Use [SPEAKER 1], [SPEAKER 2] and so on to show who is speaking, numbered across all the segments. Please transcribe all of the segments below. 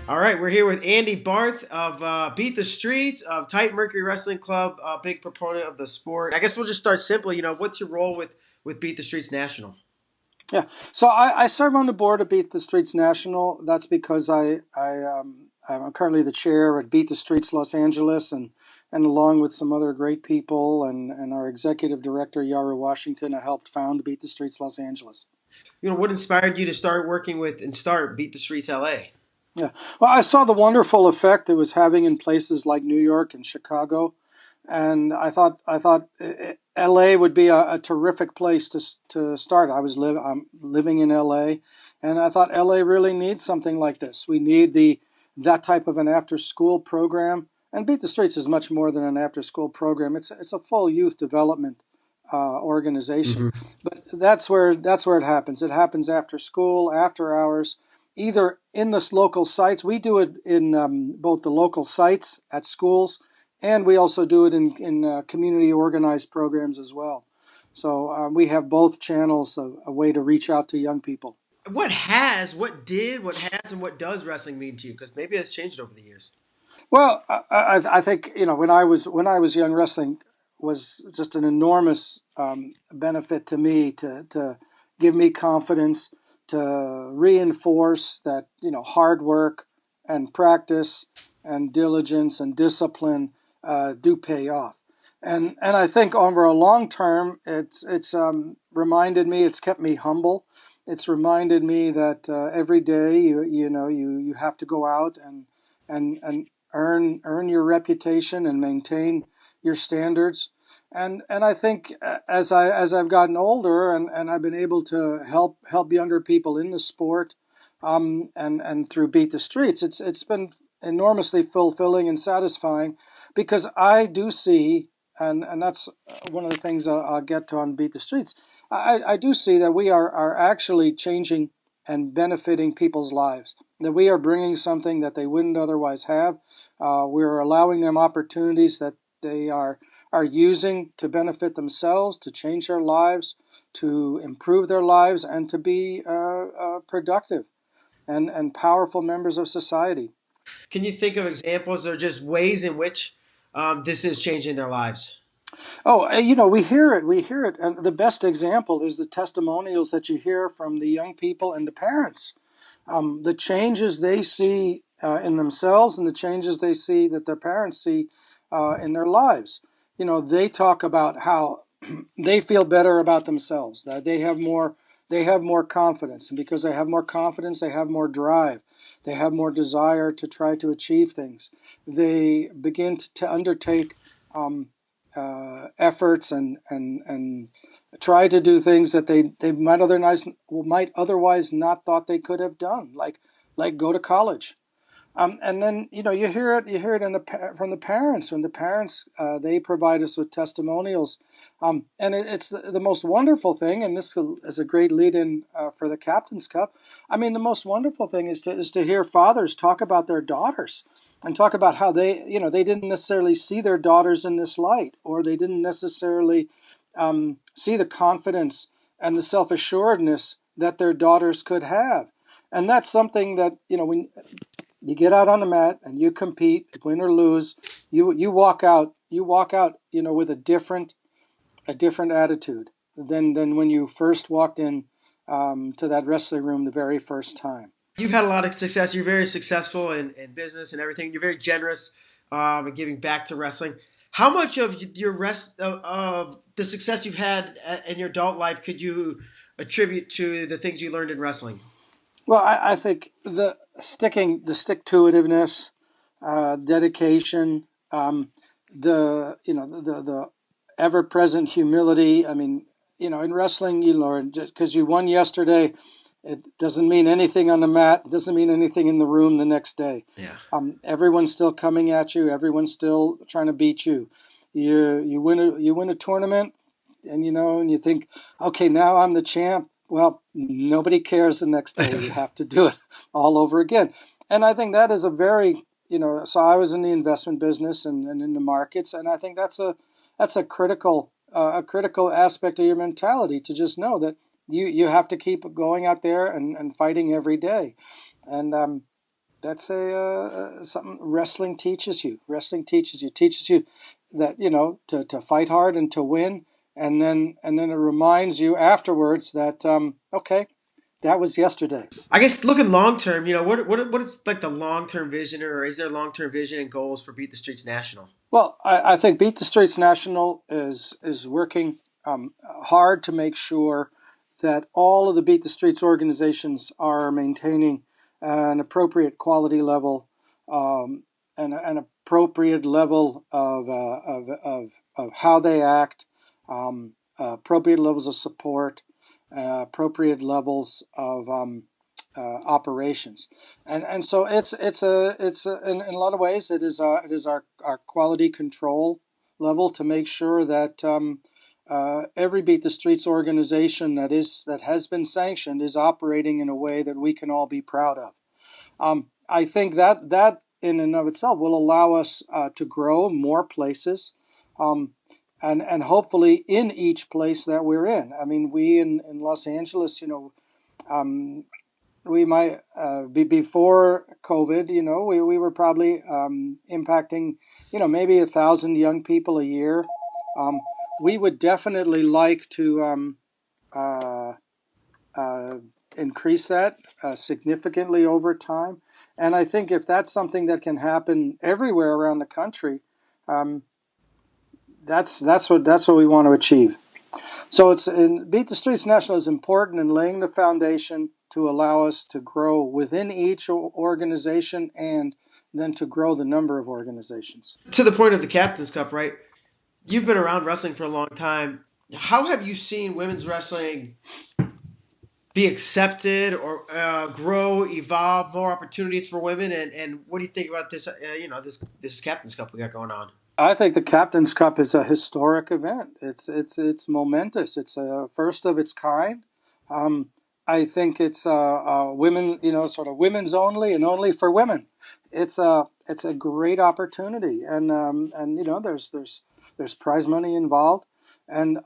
[SPEAKER 1] All right, we're here with Andy Barth of Beat the Streets of Tight Mercury Wrestling Club, a big proponent of the sport. I guess we'll just start simple. What's your role with Beat the Streets National?
[SPEAKER 2] Yeah, so I serve on the board of Beat the Streets National. That's because I'm currently the chair at Beat the Streets Los Angeles, and along with some other great people and our executive director Yara Washington, I helped found Beat the Streets Los Angeles.
[SPEAKER 1] What inspired you to start working with and start Beat the Streets LA?
[SPEAKER 2] Yeah, well, I saw the wonderful effect it was having in places like New York and Chicago, and I thought L.A. would be a terrific place to start. I'm living in L.A., and I thought L.A. really needs something like this. We need that type of an after school program, and Beat the Streets is much more than an after school program. It's a full youth development organization,
[SPEAKER 1] Mm-hmm.
[SPEAKER 2] but that's where it happens. It happens after school, after hours, either in the local sites. We do it in both the local sites at schools, and we also do it in community organized programs as well. So we have both channels, a way to reach out to young people.
[SPEAKER 1] And what does wrestling mean to you? Because maybe it's changed over the years.
[SPEAKER 2] Well, I think when I was young, wrestling was just an enormous benefit to me to give me confidence, to reinforce that hard work and practice and diligence and discipline do pay off. And I think over a long term, it's reminded me, it's kept me humble. It's reminded me that every day you have to go out and earn your reputation and maintain your standards. And I think as I've gotten older and I've been able to help younger people in the sport, and through Beat the Streets, it's been enormously fulfilling and satisfying, because I do see, and that's one of the things I'll get to on Beat the Streets. I do see that we are actually changing and benefiting people's lives, that we are bringing something that they wouldn't otherwise have. We're allowing them opportunities that they are using to benefit themselves, to change their lives, to improve their lives, and to be productive and powerful members of society.
[SPEAKER 1] Can you think of examples or just ways in which this is changing their lives?
[SPEAKER 2] Oh, we hear it. And the best example is the testimonials that you hear from the young people and the parents. The changes they see in themselves, and the changes they see that their parents see in their lives. They talk about how they feel better about themselves, that they have more confidence, and because they have more confidence, they have more drive, they have more desire to try to achieve things. They begin to undertake um, efforts and try to do things that they might otherwise not thought they could have done, like go to college. And then you hear it from the parents. When the parents they provide us with testimonials, and it's the most wonderful thing. And this is a great lead-in for the Captain's Cup. I mean, the most wonderful thing is to hear fathers talk about their daughters, and talk about how they didn't necessarily see their daughters in this light, or they didn't necessarily see the confidence and the self-assuredness that their daughters could have. And that's something that when you get out on the mat and you compete, win or lose, you walk out with a different attitude than when you first walked in to that wrestling room the very first time.
[SPEAKER 1] You've had a lot of success. You're very successful in business and everything. You're very generous in giving back to wrestling. How much of your rest of the success you've had in your adult life could you attribute to the things you learned in wrestling?
[SPEAKER 2] Well, I think the stick-to-itiveness, dedication, the ever-present humility. I mean, in wrestling, you learn, just because you won yesterday, it doesn't mean anything on the mat. It doesn't mean anything in the room the next day.
[SPEAKER 1] Yeah.
[SPEAKER 2] Everyone's still coming at you. Everyone's still trying to beat you. You win a tournament, and you think, okay, now I'm the champ. Well, nobody cares the next day. You have to do it all over again. And I think that is so I was in the investment business and in the markets, and I think that's a critical aspect of your mentality, to just know that you have to keep going out there and fighting every day. And That's a something wrestling teaches you. Wrestling teaches you that to fight hard and to win, and then it reminds you afterwards that okay, that was yesterday.
[SPEAKER 1] I guess looking long term, what is like the long term vision, or is there long term vision and goals for Beat the Streets National?
[SPEAKER 2] Well, I think Beat the Streets National is working hard to make sure that all of the Beat the Streets organizations are maintaining an appropriate quality level, and an appropriate level of how they act, appropriate levels of support, appropriate levels of operations, and so in a lot of ways it is our quality control level to make sure that every Beat the Streets organization that has been sanctioned is operating in a way that we can all be proud of. I think that in and of itself will allow us to grow more places. And hopefully in each place that we're in. I mean, we in Los Angeles, um, we might be before COVID. We were probably impacting, maybe 1,000 young people a year. Um, we would definitely like to uh, uh, increase that significantly over time. And I think if that's something that can happen everywhere around the country, um, that's what we want to achieve. So Beat the Streets National is important in laying the foundation to allow us to grow within each organization and then to grow the number of organizations.
[SPEAKER 1] To the point of the Captain's Cup, right? You've been around wrestling for a long time. How have you seen women's wrestling be accepted or grow, evolve, more opportunities for women? And what do you think about this? This Captain's Cup we got going on.
[SPEAKER 2] I think the Captain's Cup is a historic event. It's momentous. It's a first of its kind. Um, I think it's women, sort of women's only and only for women. It's a great opportunity, and there's prize money involved, and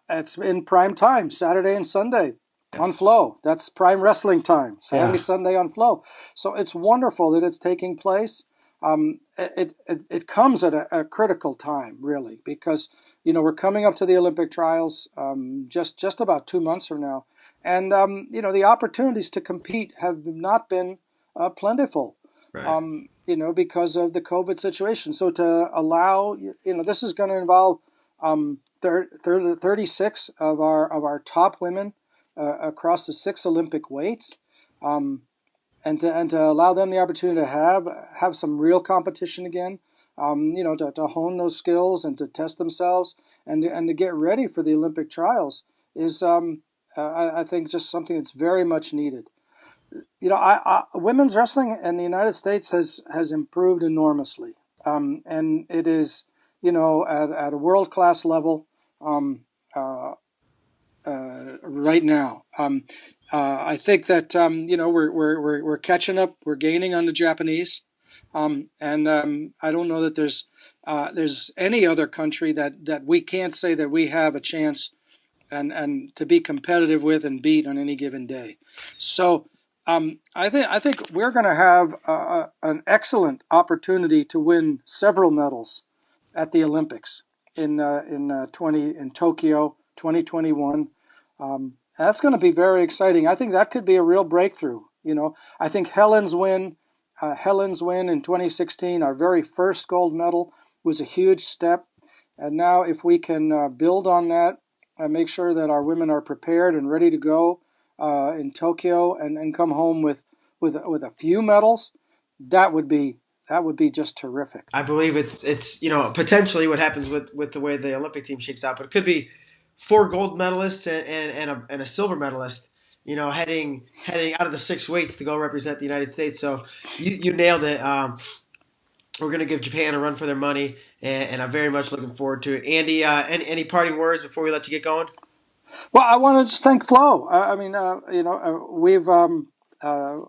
[SPEAKER 2] it's in prime time, Saturday and Sunday on Flow. That's prime wrestling time, Saturday,
[SPEAKER 1] Yeah.
[SPEAKER 2] Sunday on Flow. So it's wonderful that it's taking place. It comes at a critical time, really, because we're coming up to the Olympic trials just about 2 months from now, and the opportunities to compete have not been plentiful,
[SPEAKER 1] Right.
[SPEAKER 2] because of the COVID situation. So to allow, this is going to involve 36 of our top women across the six Olympic weights. And to allow them the opportunity to have some real competition again, to hone those skills and to test themselves and to get ready for the Olympic trials is, I think, just something that's very much needed. Women's wrestling in the United States has improved enormously, and it is, at a world class level. Um, uh, right now. I think that we're catching up. We're gaining on the Japanese, and I don't know that there's any other country that we can't say that we have a chance and to be competitive with and beat on any given day. So I think we're going to have an excellent opportunity to win several medals at the Olympics in Tokyo 2021. That's going to be very exciting. I think that could be a real breakthrough. I think Helen's win in 2016, our very first gold medal, was a huge step. And now, if we can build on that and make sure that our women are prepared and ready to go in Tokyo and come home with a few medals, that would be just terrific.
[SPEAKER 1] I believe it's potentially what happens with the way the Olympic team shakes out, but it could be four gold medalists and a silver medalist. Heading out of the six weights to go represent the United States. So you nailed it. We're going to give Japan a run for their money, and I'm very much looking forward to it. Andy, any parting words before we let you get going?
[SPEAKER 2] Well, I want to just thank Flo. I mean,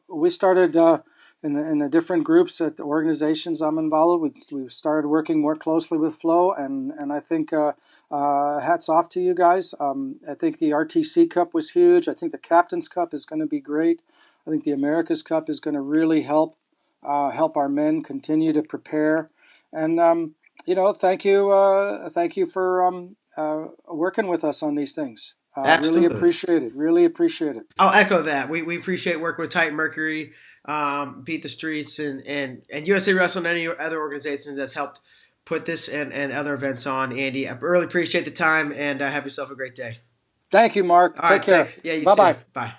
[SPEAKER 2] we started in the different groups at the organizations I'm involved with. We've started working more closely with Flo, and I think hats off to you guys. I think the RTC Cup was huge. I think the Captain's Cup is going to be great. I think the America's Cup is going to really help help our men continue to prepare. And thank you for working with us on these things. Really
[SPEAKER 1] Absolutely.
[SPEAKER 2] appreciate it. Really appreciate it.
[SPEAKER 1] I'll echo that. We appreciate working with Titan Mercury, Beat the Streets, and USA Wrestling and any other organizations that's helped put this and other events on. Andy, I really appreciate the time and have yourself a great day.
[SPEAKER 2] Thank you, Mark.
[SPEAKER 1] All
[SPEAKER 2] Take
[SPEAKER 1] right,
[SPEAKER 2] care.
[SPEAKER 1] thanks. Yeah, you
[SPEAKER 2] Bye
[SPEAKER 1] too.
[SPEAKER 2] bye.
[SPEAKER 1] Bye.